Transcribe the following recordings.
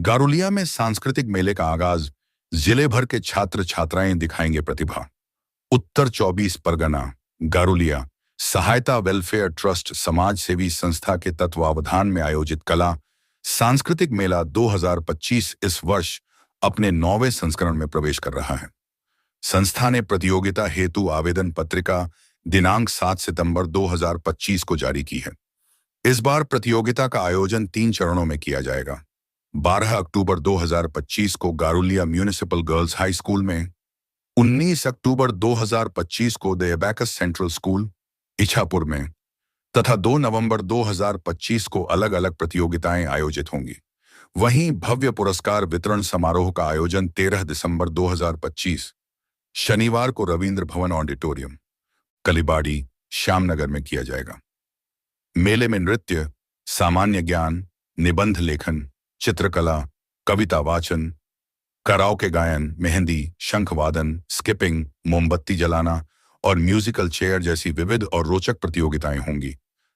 गारुलिया में सांस्कृतिक मेले का आगाज। जिले भर के छात्र छात्राएं दिखाएंगे प्रतिभा। उत्तर 24 परगना गारुलिया सहायता वेलफेयर ट्रस्ट समाज सेवी संस्था के तत्वावधान में आयोजित कला सांस्कृतिक मेला 2025 इस वर्ष अपने 9वें संस्करण में प्रवेश कर रहा है। संस्था ने प्रतियोगिता हेतु आवेदन पत्रिका दिनांक 7 सितंबर 2025 को जारी की है। इस बार प्रतियोगिता का आयोजन 3 चरणों में किया जाएगा। 12 अक्टूबर 2025 को गारुलिया म्यूनिसिपल गर्ल्स हाई स्कूल में, 19 अक्टूबर 2025 को द एबैकस सेंट्रल स्कूल इछापुर में तथा 2 नवंबर 2025 को अलग अलग प्रतियोगिताएं आयोजित होंगी। वहीं भव्य पुरस्कार वितरण समारोह का आयोजन 13 दिसंबर 2025 शनिवार को रविंद्र भवन ऑडिटोरियम कलिबाड़ी श्यामनगर में किया जाएगा। मेले में नृत्य, सामान्य ज्ञान, निबंध लेखन, चित्रकला, कविता वाचन, कराओके गायन, मेहंदी, शंख वादन, स्किपिंग, मोमबत्ती जलाना और म्यूजिकल चेयर जैसी विविध और रोचक प्रतियोगिताएं होंगी।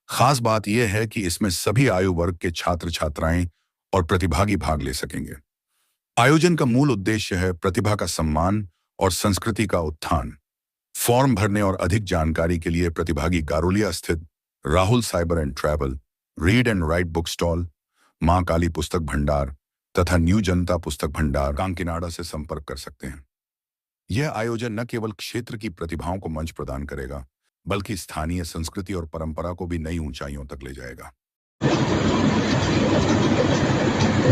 खास बात यह है कि इसमें सभी आयु वर्ग के छात्र छात्राएं और प्रतिभागी भाग ले सकेंगे। आयोजन का मूल उद्देश्य है प्रतिभा का सम्मान और संस्कृति का उत्थान। फॉर्म भरने और अधिक जानकारी के लिए प्रतिभागी गारुलिया स्थित Rahul Cyber and travel, read and Write Book stall, मां काली पुस्तक भंडार तथा न्यू जनता पुस्तक भंडार कांकिनाडा से संपर्क कर सकते हैं। यह आयोजन न केवल क्षेत्र की प्रतिभाओं को मंच प्रदान करेगा, बल्कि स्थानीय संस्कृति और परंपरा को भी नई ऊंचाइयों तक ले जाएगा।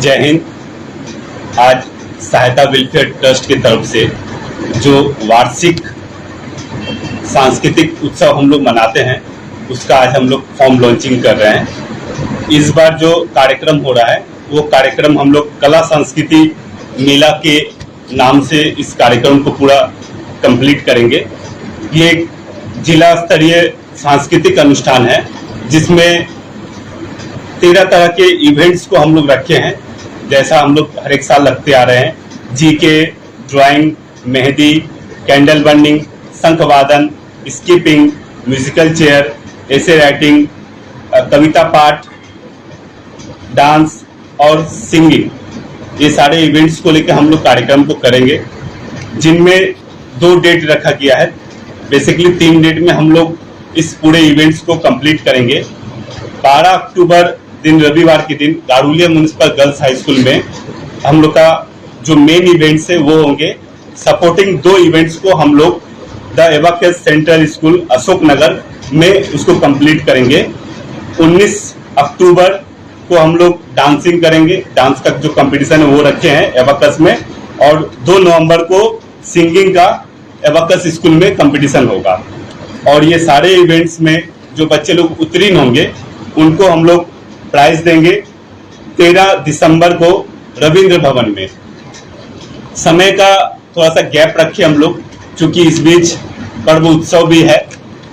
जय हिंद। आज सहायता वेलफेयर ट्रस्ट की तरफ से जो वार्षिक सांस्कृतिक उत्सव हम लोग मनाते हैं, उसका आज हम लोग फॉर्म लॉन्चिंग कर रहे हैं। इस बार जो कार्यक्रम हो रहा है वो कार्यक्रम हम लोग कला संस्कृति मेला के नाम से इस कार्यक्रम को पूरा कंप्लीट करेंगे। ये एक जिला स्तरीय सांस्कृतिक अनुष्ठान है जिसमें 13 तरह के इवेंट्स को हम लोग रखे हैं, जैसा हम लोग हर एक साल रखते आ रहे हैं। GK, drawing, mehndi, candle burning, शंख वादन, स्किपिंग, म्यूजिकल चेयर, ऐसे राइटिंग, कविता पाठ, डांस और सिंगिंग, ये सारे इवेंट्स को लेकर हम लोग कार्यक्रम को करेंगे, जिनमें 2 डेट रखा गया है। बेसिकली 3 डेट में हम लोग इस पूरे इवेंट्स को कंप्लीट करेंगे। 12 अक्टूबर दिन रविवार के दिन गारुलिया म्यूनिसिपल गर्ल्स हाई स्कूल में हम लोग का जो मेन इवेंट्स है वो होंगे। सपोर्टिंग 2 इवेंट्स को हम लोग the Abacus Central School Ashok Nagar में उसको कंप्लीट करेंगे। 19 अक्टूबर को हम लोग डांसिंग करेंगे, डांस का जो कंपटीशन है वो रखे हैं एबैकस में, और 2 नवंबर को सिंगिंग का एबैकस स्कूल में कंपटीशन होगा। और ये सारे इवेंट्स में जो बच्चे लोग उत्तीर्ण होंगे उनको हम लोग प्राइज देंगे 13 दिसंबर को रविंद्र भवन में। समय का थोड़ा सा गैप रखे हम लोग, क्योंकि इस बीच पर्व उत्सव भी है,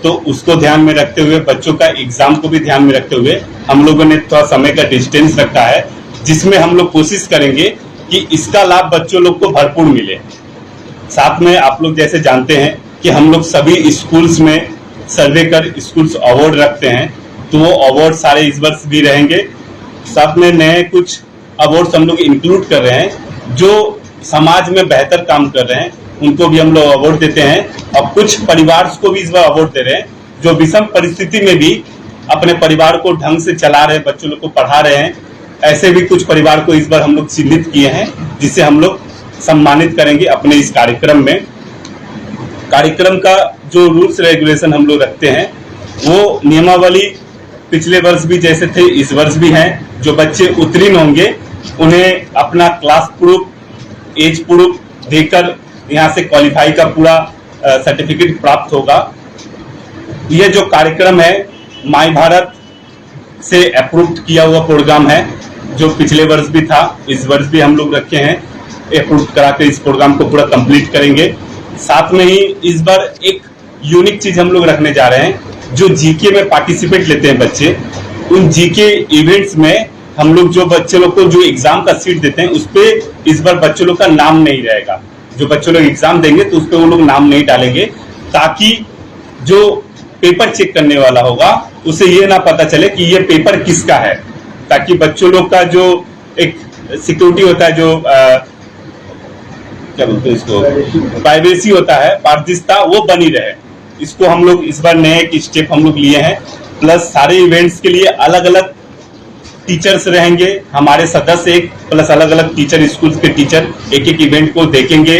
तो उसको ध्यान में रखते हुए, बच्चों का एग्जाम को भी ध्यान में रखते हुए हम लोगों ने थोड़ा समय का डिस्टेंस रखा है, जिसमें हम लोग कोशिश करेंगे कि इसका लाभ बच्चों लोग को भरपूर मिले। साथ में आप लोग जैसे जानते हैं कि हम लोग सभी स्कूल्स में सर्वे कर स्कूल्स अवार्ड रखते हैं, तो वो अवार्ड सारे इस वर्ष भी रहेंगे। साथ में नए कुछ अवार्ड्स हम लोग इंक्लूड कर रहे हैं, जो समाज में बेहतर काम कर रहे हैं उनको भी हम लोग अवार्ड देते हैं। और कुछ परिवार को भी इस बार अवार्ड दे रहे हैं, जो विषम परिस्थिति में भी अपने परिवार को ढंग से चला रहे हैं, बच्चों लोग को पढ़ा रहे हैं। ऐसे भी कुछ परिवार को इस बार हम लोग चिन्हित किए हैं, जिसे हम लोग सम्मानित करेंगे अपने इस कार्यक्रम में। कार्यक्रम का जो रूल्स रेगुलेशन हम लोग रखते हैं वो नियमावली पिछले वर्ष भी जैसे थे इस वर्ष भी हैं। जो बच्चे उत्तीर्ण होंगे उन्हें अपना क्लास प्रूफ, एज प्रूफ देकर यहाँ से क्वालिफाई का पूरा सर्टिफिकेट प्राप्त होगा। यह जो कार्यक्रम है माई भारत से अप्रूव्ड किया हुआ प्रोग्राम है, जो पिछले वर्ष भी था, इस वर्ष भी हम लोग रखे हैं। अप्रूव करा के इस प्रोग्राम को पूरा कंप्लीट करेंगे। साथ में ही इस बार एक यूनिक चीज हम लोग रखने जा रहे हैं, जो जीके में पार्टिसिपेट लेते हैं बच्चे, उन जीके इवेंट्स में हम लोग जो बच्चे लोग को जो एग्जाम का सीट देते हैं उस पर इस बार बच्चों लोग का नाम नहीं रहेगा। जो बच्चों लोग एग्जाम देंगे तो उस पर वो लोग नाम नहीं डालेंगे, ताकि जो पेपर चेक करने वाला होगा उसे ये ना पता चले कि ये पेपर किसका है, ताकि बच्चों लोग का जो एक सिक्योरिटी होता है, जो क्या बोलते हैं इसको, प्राइवेसी होता है, पारदर्शिता, वो बनी रहे। इसको हम लोग इस बार नए एक स्टेप हम लोग लिए हैं। प्लस सारे इवेंट्स के लिए अलग अलग टीचर्स रहेंगे, हमारे सदस्य एक प्लस अलग अलग टीचर, स्कूल के टीचर एक एक इवेंट को देखेंगे।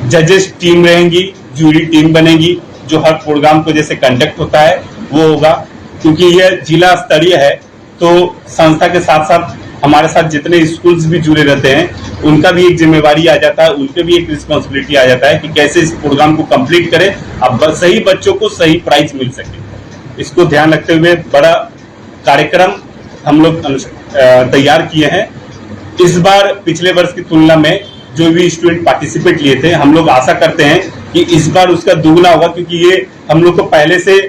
जजेस टीम रहेंगी, जूरी टीम बनेगी, जो हर प्रोग्राम को जैसे कंडक्ट होता है वो होगा। क्योंकि यह जिला स्तरीय है तो संस्था के साथ साथ हमारे साथ जितने स्कूल्स भी जुड़े रहते हैं उनका भी एक जिम्मेवारी आ जाता है, उनके भी एक रिस्पॉन्सिबिलिटी आ जाता है कि कैसे इस प्रोग्राम को कंप्लीट करें, अब सही बच्चों को सही प्राइज मिल सके। इसको ध्यान रखते हुए बड़ा कार्यक्रम हम लोग तैयार किए हैं। इस बार पिछले वर्ष की तुलना में जो भी स्टूडेंट पार्टिसिपेट लिए थे, हम लोग आशा करते हैं कि इस बार उसका दुगना होगा, क्योंकि ये हम लोग को पहले से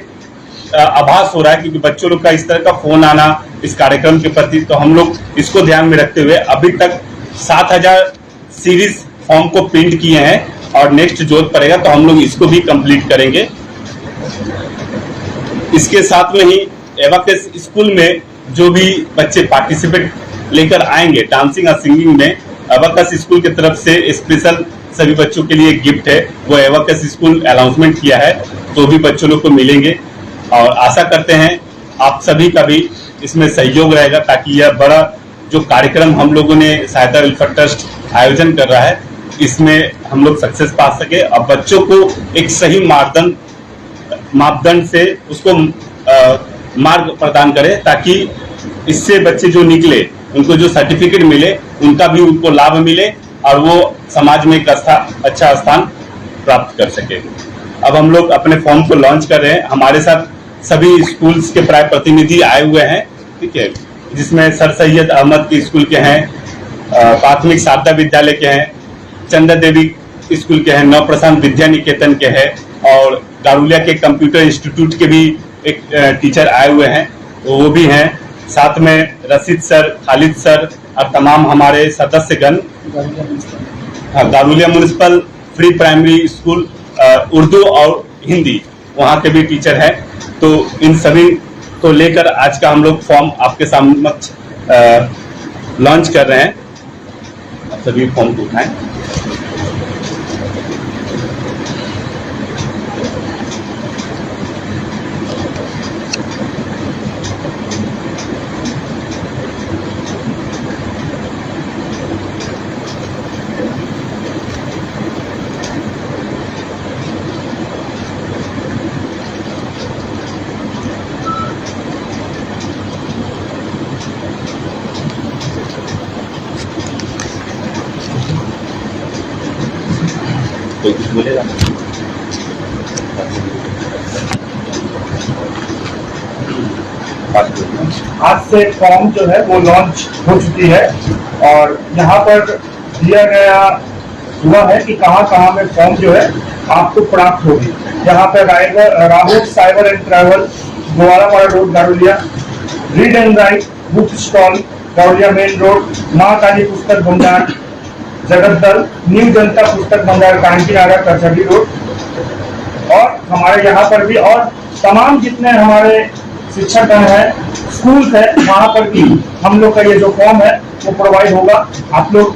आभास हो रहा है, क्योंकि बच्चों लोग का इस तरह का फोन आना इस कार्यक्रम के प्रति। तो हम लोग इसको ध्यान में रखते हुए अभी तक 7000 सीरीज फॉर्म को प्रिंट किए हैं और नेक्स्ट जरूरत पड़ेगा तो हम लोग इसको भी कंप्लीट करेंगे। इसके साथ में ही एवाकस स्कूल में जो भी बच्चे पार्टिसिपेट लेकर आएंगे डांसिंग और सिंगिंग में, एवाकस स्कूल की तरफ से स्पेशल सभी बच्चों के लिए गिफ्ट है, वो एवाकस स्कूल अनाउंसमेंट किया है, तो भी बच्चों लोग को मिलेंगे। और आशा करते हैं आप सभी का भी इसमें सहयोग रहेगा, ताकि यह बड़ा जो कार्यक्रम हम लोगों ने सहायता वेलफेयर ट्रस्ट आयोजन कर रहा है इसमें हम लोग सक्सेस पा सके और बच्चों को एक सही मापदंड से उसको मार्ग प्रदान करें, ताकि इससे बच्चे जो निकले उनको जो सर्टिफिकेट मिले उनका भी उनको लाभ मिले और वो समाज में एक अच्छा स्थान प्राप्त कर सके। अब हम लोग अपने फॉर्म को लॉन्च कर रहे हैं। हमारे साथ सभी स्कूल्स के प्राय प्रतिनिधि आए हुए हैं, ठीक है, जिसमें सर सैयद अहमद के स्कूल के हैं, प्राथमिक शारदा विद्यालय के हैं, चंदा देवी स्कूल के हैं, नवप्रशांत विद्या निकेतन के हैं और गारुलिया के कंप्यूटर इंस्टीट्यूट के भी एक टीचर आए हुए हैं, तो वो भी हैं। साथ में रशीद सर, खालिद सर और तमाम हमारे सदस्यगण, Garulia Municipal Pre Primary School Urdu और हिंदी वहाँ के भी टीचर हैं। तो इन सभी को लेकर आज का हम लोग फॉर्म आपके समक्ष लॉन्च कर रहे हैं। आप सभी फॉर्म को उठाएं। कोई कुछ बोलेगा? आज से फॉर्म जो है वो लॉन्च हो चुकी है और यहाँ पर दिया गया हुआ है कि कहाँ में फॉर्म जो है आपको प्राप्त होगी। यहाँ पे Rahul Cyber and Travel, Gowalapara Road, Garulia, Read and Write Book Stall, Garulia Main Road, Maa Kali पुस्तक भंडार, जगत दल, न्यू जनता पुस्तक भंडार, कांटी नागर, कचहरी रोड। और हमारे यहाँ पर भी और तमाम जितने हमारे शिक्षकगण हैं, स्कूल है, वहाँ पर भी हम लोग का ये जो फॉर्म है वो प्रोवाइड होगा। आप लोग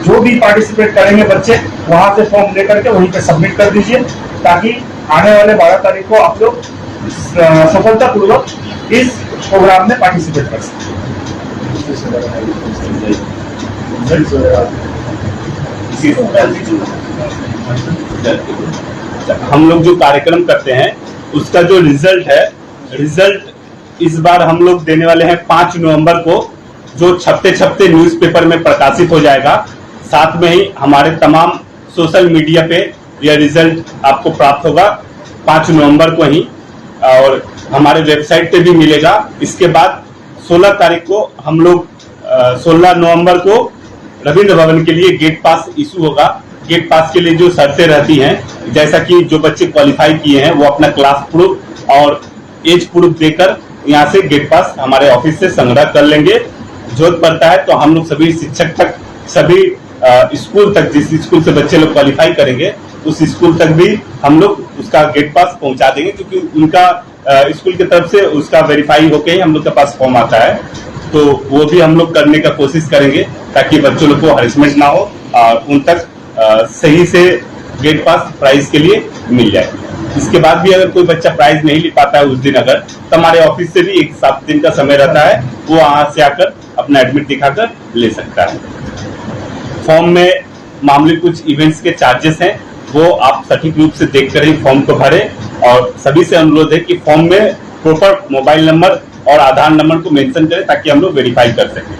जो भी पार्टिसिपेट करेंगे बच्चे, वहाँ से फॉर्म लेकर के वहीं पे सबमिट कर दीजिए, ताकि आने वाले 12 तारीख को आप लोग सफलतापूर्वक इस प्रोग्राम में पार्टिसिपेट कर सकें। हम लोग जो कार्यक्रम करते हैं उसका जो रिजल्ट इस बार हम लोग देने वाले हैं 5 नवंबर को, जो छपते न्यूज़पेपर में प्रकाशित हो जाएगा। साथ में ही हमारे तमाम सोशल मीडिया पे यह रिजल्ट आपको प्राप्त होगा 5 नवंबर को ही, और हमारे वेबसाइट पे भी मिलेगा। इसके बाद 16 तारीख को हम लोग 16 नवंबर को रविंद्र भवन के लिए गेट पास इशू होगा। गेट पास के लिए जो शर्तें रहती हैं, जैसा कि जो बच्चे क्वालिफाई किए हैं वो अपना क्लास प्रूफ और एज प्रूफ देकर यहाँ से गेट पास हमारे ऑफिस से संग्रह कर लेंगे। जरूरत पड़ता है तो हम लोग सभी शिक्षक तक, सभी स्कूल तक, जिस स्कूल से बच्चे लोग क्वालिफाई करेंगे उस स्कूल तक भी हम लोग उसका गेट पास पहुंचा देंगे, क्योंकि उनका स्कूल की तरफ से उसका वेरीफाई होके ही हम लोग के पास फॉर्म आता है। तो वो भी हम लोग करने का कोशिश करेंगे ताकि बच्चों लोग को हरेसमेंट ना हो और उन तक सही से गेट पास प्राइज के लिए मिल जाए। इसके बाद भी अगर कोई बच्चा प्राइज नहीं ले पाता है उस दिन अगर, तो हमारे ऑफिस से भी 1-7 दिन का समय रहता है, वो वहां से आकर अपना एडमिट दिखाकर ले सकता है। फॉर्म में मामूली कुछ इवेंट्स के चार्जेस हैं, वो आप सटीक रूप से देख कर ही फॉर्म को भरें और सभी से अनुरोध है कि फॉर्म में प्रॉपर मोबाइल नंबर और आधार नंबर को मेंशन करें ताकि हम लोग वेरीफाई कर सकें।